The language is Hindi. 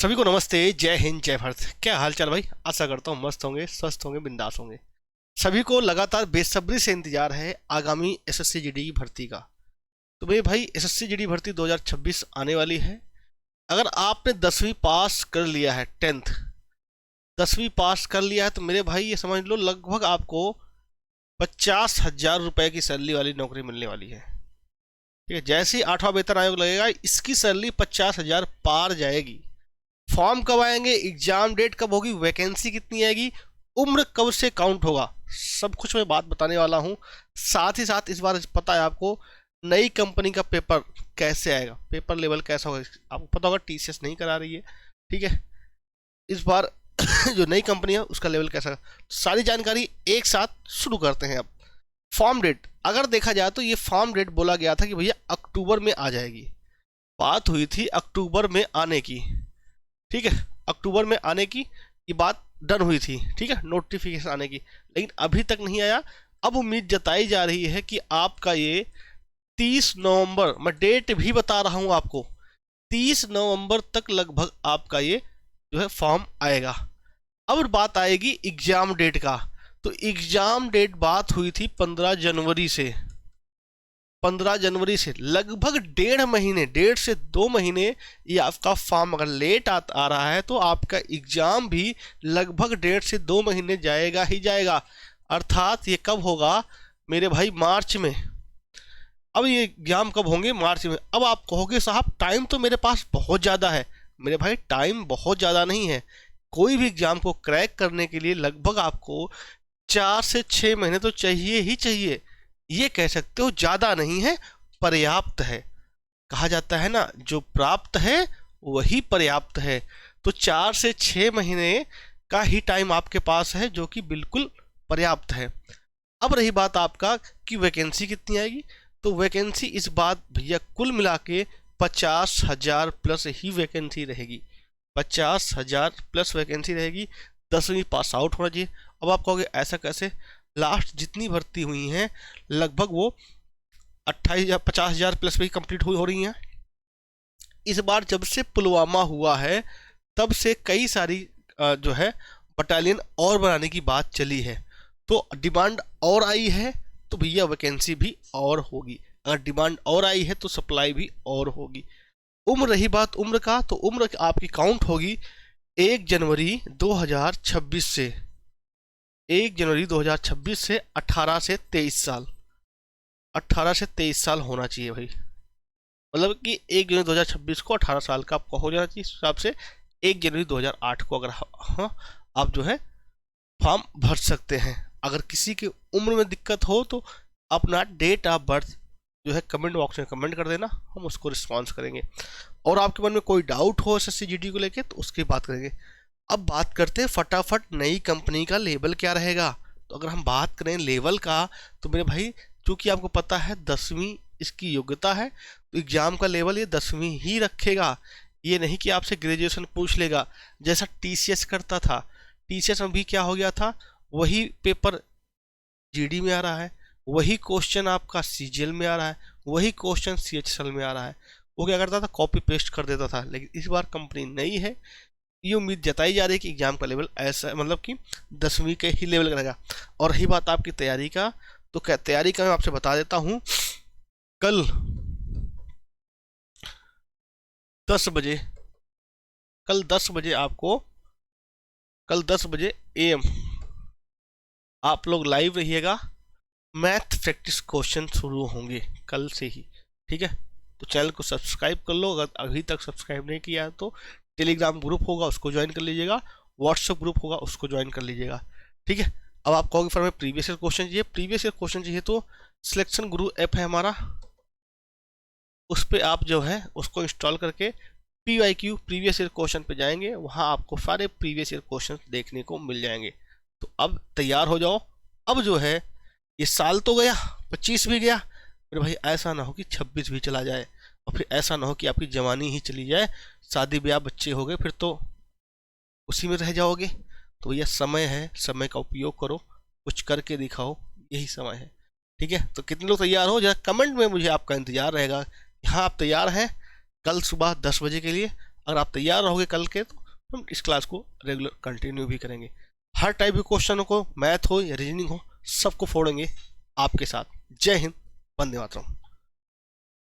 सभी को नमस्ते, जय हिंद, जय भारत। क्या हाल चाल भाई? आशा करता हूँ मस्त होंगे, स्वस्थ होंगे, बिंदास होंगे। सभी को लगातार बेसब्री से इंतजार है आगामी एसएससी जीडी की भर्ती का। तो मेरे भाई, एसएससी जीडी भर्ती 2026 आने वाली है। अगर आपने 10वीं पास कर लिया है, 10वीं पास कर लिया है, तो मेरे भाई ये समझ लो लगभग आपको 50,000 रुपए की सैलरी वाली नौकरी मिलने वाली है। ठीक है, जैसे ही 8वां वेतन आयोग लगेगा, इसकी सैलरी 50,000 पार जाएगी। फॉर्म कब आएंगे, एग्जाम डेट कब होगी, वैकेंसी कितनी आएगी, उम्र कब से काउंट होगा, सब कुछ मैं बात बताने वाला हूँ। साथ ही साथ इस बार पता है आपको नई कंपनी का पेपर कैसे आएगा, पेपर लेवल कैसा होगा। आपको पता होगा टीसीएस नहीं करा रही है, ठीक है। इस बार जो नई कंपनी है उसका लेवल कैसा है, सारी जानकारी एक साथ शुरू करते हैं। अब फॉर्म डेट अगर देखा जाए तो ये फॉर्म डेट बोला गया था कि भैया अक्टूबर में आ जाएगी। बात हुई थी अक्टूबर में आने की, ठीक है, अक्टूबर में आने की ये बात डन हुई थी, ठीक है, नोटिफिकेशन आने की। लेकिन अभी तक नहीं आया। अब उम्मीद जताई जा रही है कि आपका ये 30 नवंबर, मैं डेट भी बता रहा हूं आपको, 30 नवंबर तक लगभग आपका ये जो है फॉर्म आएगा। अब बात आएगी एग्जाम डेट का। तो एग्जाम डेट बात हुई थी 15 जनवरी से। 15 जनवरी से लगभग 1.5 महीने, 1.5 से 2 महीने ये आपका फॉर्म अगर लेट आ रहा है तो आपका एग्जाम भी लगभग 1.5 से 2 महीने जाएगा ही जाएगा। अर्थात ये कब होगा मेरे भाई, मार्च में। अब ये एग्जाम कब होंगे, मार्च में। अब आप कहोगे साहब टाइम तो मेरे पास बहुत ज़्यादा है। मेरे भाई टाइम बहुत ज़्यादा नहीं है। कोई भी एग्जाम को क्रैक करने के लिए लगभग आपको 4 से 6 महीने तो चाहिए ही चाहिए। ये कह सकते हो ज़्यादा नहीं है, पर्याप्त है। कहा जाता है ना, जो प्राप्त है वही पर्याप्त है। तो 4 से 6 महीने का ही टाइम आपके पास है, जो कि बिल्कुल पर्याप्त है। अब रही बात आपका कि वैकेंसी कितनी आएगी, तो वैकेंसी इस बात भैया कुल मिला के 50,000 प्लस ही वैकेंसी रहेगी। 50,000 प्लस वैकेंसी रहेगी। 10वीं पास आउट होना चाहिए। अब आप कहोगे ऐसा कैसे, लास्ट जितनी भर्ती हुई हैं लगभग वो 28 या 50,000 प्लस पे ही कंप्लीट हो रही हैं। इस बार जब से पुलवामा हुआ है तब से कई सारी जो है बटालियन और बनाने की बात चली है। तो डिमांड और आई है तो भैया वैकेंसी भी और होगी। अगर डिमांड और आई है तो सप्लाई भी और होगी। उम्र रही बात उम्र का, तो उम्र आपकी काउंट होगी 1 जनवरी 2026 से। 1 जनवरी 2026 से 18 से 23 साल, 18 से 23 साल होना चाहिए भाई। मतलब कि 1 जनवरी 2026 को 18 साल का आपका हो जाना चाहिए। इस हिसाब से 1 जनवरी 2008 को अगर हाँ आप जो है फॉर्म भर सकते हैं। अगर किसी की उम्र में दिक्कत हो तो अपना डेट ऑफ बर्थ जो है कमेंट बॉक्स में कमेंट कर देना, हम उसको रिस्पॉन्स करेंगे। और आपके मन में कोई डाउट हो एसएससी जीडी को लेके तो उसकी बात करेंगे। अब बात करते हैं फटाफट नई कंपनी का लेवल क्या रहेगा। तो अगर हम बात करें लेवल का, तो मेरे भाई चूंकि आपको पता है 10वीं इसकी योग्यता है, तो एग्जाम का लेवल ये 10वीं ही रखेगा। ये नहीं कि आपसे ग्रेजुएशन पूछ लेगा जैसा टीसीएस करता था। टीसीएस में भी क्या हो गया था, वही पेपर जीडी में आ रहा है, वही क्वेश्चन आपका सीजीएल में आ रहा है, वही क्वेश्चन सीएचएसएल में आ रहा है। वो क्या करता था, कॉपी पेस्ट कर देता था। लेकिन इस बार कंपनी नई है, ये उम्मीद जताई जा रही है कि एग्जाम का लेवल ऐसा, मतलब कि 10वीं के ही लेवल का रहेगा। और रही बात आपकी तैयारी का, तो क्या तैयारी का मैं आपसे बता देता हूँ। कल 10 बजे, कल 10 बजे आपको, कल 10 बजे एएम आप लोग लाइव रहिएगा। मैथ प्रैक्टिस क्वेश्चन शुरू होंगे कल से ही, ठीक है। तो चैनल को सब्सक्राइब कर लो अगर अभी तक सब्सक्राइब नहीं किया है तो। टेलीग्राम ग्रुप होगा उसको ज्वाइन कर लीजिएगा, व्हाट्सएप ग्रुप होगा उसको ज्वाइन कर लीजिएगा, ठीक है। अब आप कहोगे फिर हमें प्रीवियस ईयर क्वेश्चन चाहिए। प्रीवियस ईयर क्वेश्चन चाहिए तो सिलेक्शन गुरु ऐप है हमारा, उस पर आप जो है उसको इंस्टॉल करके PYQ प्रीवियस ईयर क्वेश्चन पे जाएंगे, वहाँ आपको सारे प्रीवियस ईयर क्वेश्चन देखने को मिल जाएंगे। तो अब तैयार हो जाओ। अब जो है ये साल तो गया, 25 भी गया, फिर भाई ऐसा ना हो कि 26 भी चला जाए, और फिर ऐसा ना हो कि आपकी जवानी ही चली जाए, शादी ब्याह बच्चे हो गए, फिर तो उसी में रह जाओगे। तो भैया समय है, समय का उपयोग करो, कुछ करके दिखाओ, यही समय है, ठीक है। तो कितने लोग तैयार हो, जरा कमेंट में मुझे आपका इंतजार रहेगा। हाँ आप तैयार हैं कल सुबह 10 बजे के लिए। अगर आप तैयार रहोगे कल के तो हम इस क्लास को रेगुलर कंटिन्यू भी करेंगे। हर टाइप के क्वेश्चन को, मैथ हो या रीजनिंग हो, सबको फोड़ेंगे आपके साथ। जय हिंद, वंदे मातरम।